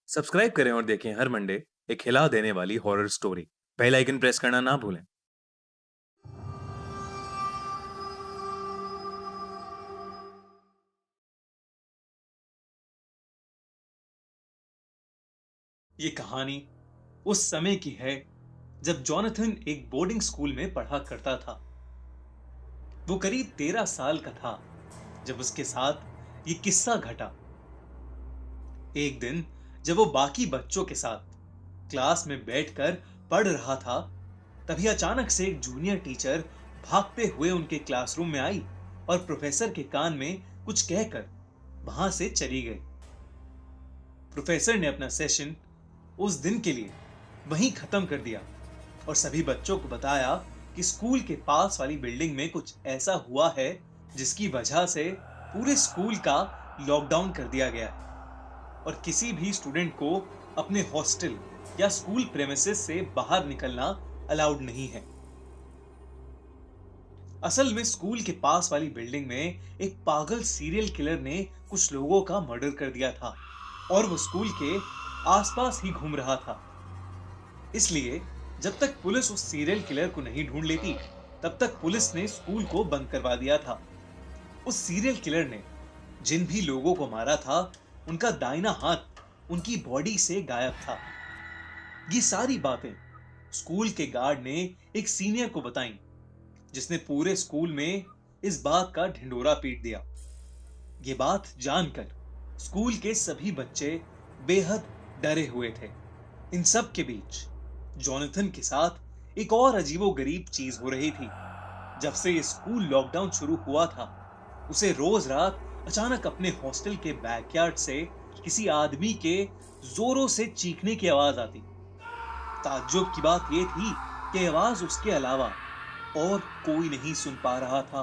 Subscribe करें और देखें हर मंडे एक हिला देने वाली horror story. Bell icon press करना ना भूलें। ये कहानी उस समय की है जब जॉनथन एक बोर्डिंग स्कूल में पढ़ा करता था। वो करीब 13 साल का था जब उसके साथ ये किस्सा घटा। एक दिन जब वो बाकी बच्चों के साथ क्लास में बैठकर पढ़ रहा था, तभी अचानक से एक जूनियर टीचर भागते हुए उनके क्लासरूम में आई और प्रोफेसर के कान में कुछ कहकर वहां से चली गई। प्रोफेसर ने अपना सेशन उस दिन के लिए वहीं खत्म कर दिया और सभी बच्चों को बताया कि स्कूल के पास वाली बिल्डिंग में कुछ ऐसा हुआ है जिसकी वजह से पूरे स्कूल का लॉकडाउन कर दिया गया है और किसी भी स्टूडेंट को अपने हॉस्टल या स्कूल प्रेमिसेस से बाहर निकलना अलाउड नहीं है। असल में स्कूल के पास वाली बिल्डिंग में एक पागल सीरियल किलर ने कुछ लोगों का मर्डर कर दिया था और वो स्कूल के आसपास ही घूम रहा था। इसलिए जब तक पुलिस उस सीरियल किलर को नहीं ढूंढ लेती, तब तक पुलिस ने स्कूल को बंद करवा दिया था। उस सीरियल किलर ने जिन भी लोगों को मारा था, उनका दाहिना हाथ उनकी बॉडी से गायब था। ये सारी बातें स्कूल के गार्ड ने एक सीनियर को बताई, जिसने पूरे स्कूल में इस बात का ढिंढोरा पीट दिया। ये बात जानकर स्कूल के सभी बच्चे बेहद डरे हुए थे। इन सब के बीच जॉनथन के साथ एक और अजीबोगरीब चीज हो रही थी। जब से ये स्कूल लॉकडाउन शुरू हुआ था, उसे रोज रात अचानक अपने हॉस्टल के बैकयार्ड से किसी आदमी के जोरों से चीखने की आवाज आती। ताज्जुब की बात यह थी कि आवाज उसके अलावा और कोई नहीं सुन पा रहा था।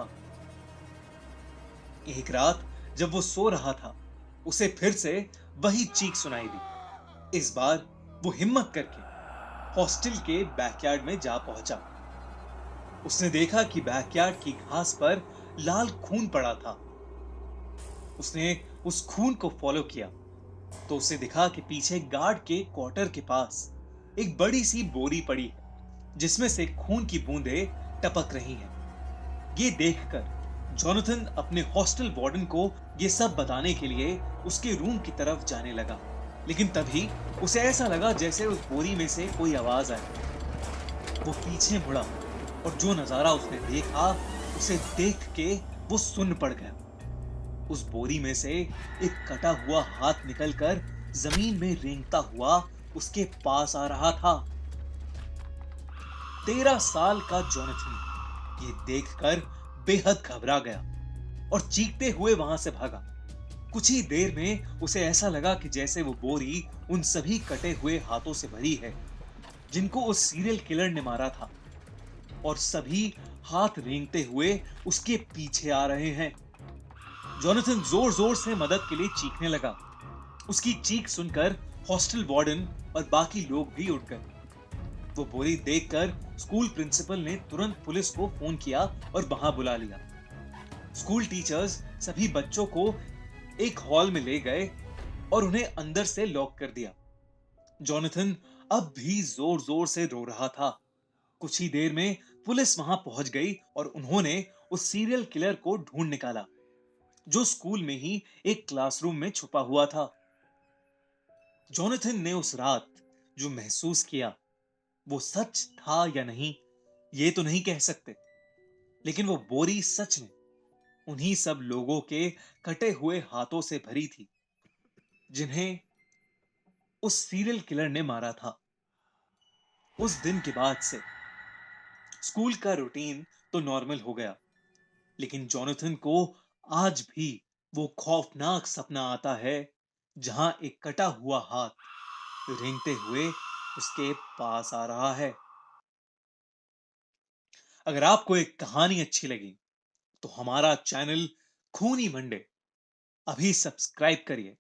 एक रात जब वो सो रहा था, उसे फिर से वही चीख सुनाई दी। इस बार वो हिम्मत करके हॉस्टल के बैकयार्ड में जा पहुंचा। उसने देखा कि बैकयार्ड की घास पर लाल खून पड़ा था। उसने उस खून को फॉलो किया तो उसे दिखा कि पीछे गार्ड के क्वार्टर के पास एक बड़ी सी बोरी पड़ी है, जिसमें से खून की बूंदें टपक रही हैं। ये देखकर जॉनथन अपने हॉस्टल वार्डन को ये सब बताने के लिए उसके रूम की तरफ जाने लगा, लेकिन तभी उसे ऐसा लगा जैसे उस बोरी में से कोई आवाज आई। वो पीछे मुड़ा और जो नजारा उसने देखा, उसे देख के वो सुन्न पड़ गया। उस बोरी में से एक कटा हुआ हाथ निकलकर जमीन में रेंगता हुआ उसके पास आ रहा था। 13 साल का जॉनथन ये देखकर बेहद घबरा गया और चीखते हुए वहां से भागा। कुछ ही देर में उसे ऐसा लगा कि जैसे वो बोरी उन सभी कटे हुए हाथों से भरी है जिनको उस सीरियल किलर ने मारा था, और सभी हाथ रेंगते हुए उसके पीछे आ रहे हैं। जॉनथन जोर जोर से मदद के लिए चीखने लगा। उसकी चीख सुनकर हॉस्टल वार्डन और बाकी लोग भी उठ गए। वो बोरी देखकर स्कूल प्रिंसिपल ने तुरंत पुलिस को फोन किया और वहां बुला लिया। स्कूल टीचर्स सभी बच्चों को एक हॉल में ले गए और उन्हें अंदर से लॉक कर दिया। जॉनथन अब भी जोर जोर से रो रहा था। कुछ ही देर में पुलिस वहां पहुंच गई और उन्होंने उस सीरियल किलर को ढूंढ निकाला, जो स्कूल में ही एक क्लासरूम में छुपा हुआ था। जॉनथन ने उस रात जो महसूस किया, वो सच था या नहीं, ये तो नहीं कह सकते, लेकिन वो बोरी सच में उन्हीं सब लोगों के कटे हुए हाथों से भरी थी जिन्हें उस सीरियल किलर ने मारा था। उस दिन के बाद से स्कूल का रूटीन तो नॉर्मल हो गया, लेकिन जॉनथन को आज भी वो खौफनाक सपना आता है जहां एक कटा हुआ हाथ रेंगते हुए उसके पास आ रहा है। अगर आपको एक कहानी अच्छी लगी तो हमारा चैनल खूनी मंडे अभी सब्सक्राइब करिए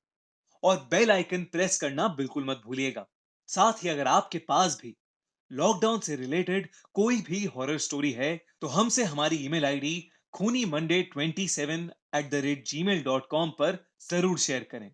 और बेल आइकन प्रेस करना बिल्कुल मत भूलिएगा। साथ ही अगर आपके पास भी लॉकडाउन से रिलेटेड कोई भी हॉरर स्टोरी है, तो हमसे हमारी ईमेल आईडी खूनी मंडे 27 @gmail.com पर जरूर शेयर करें।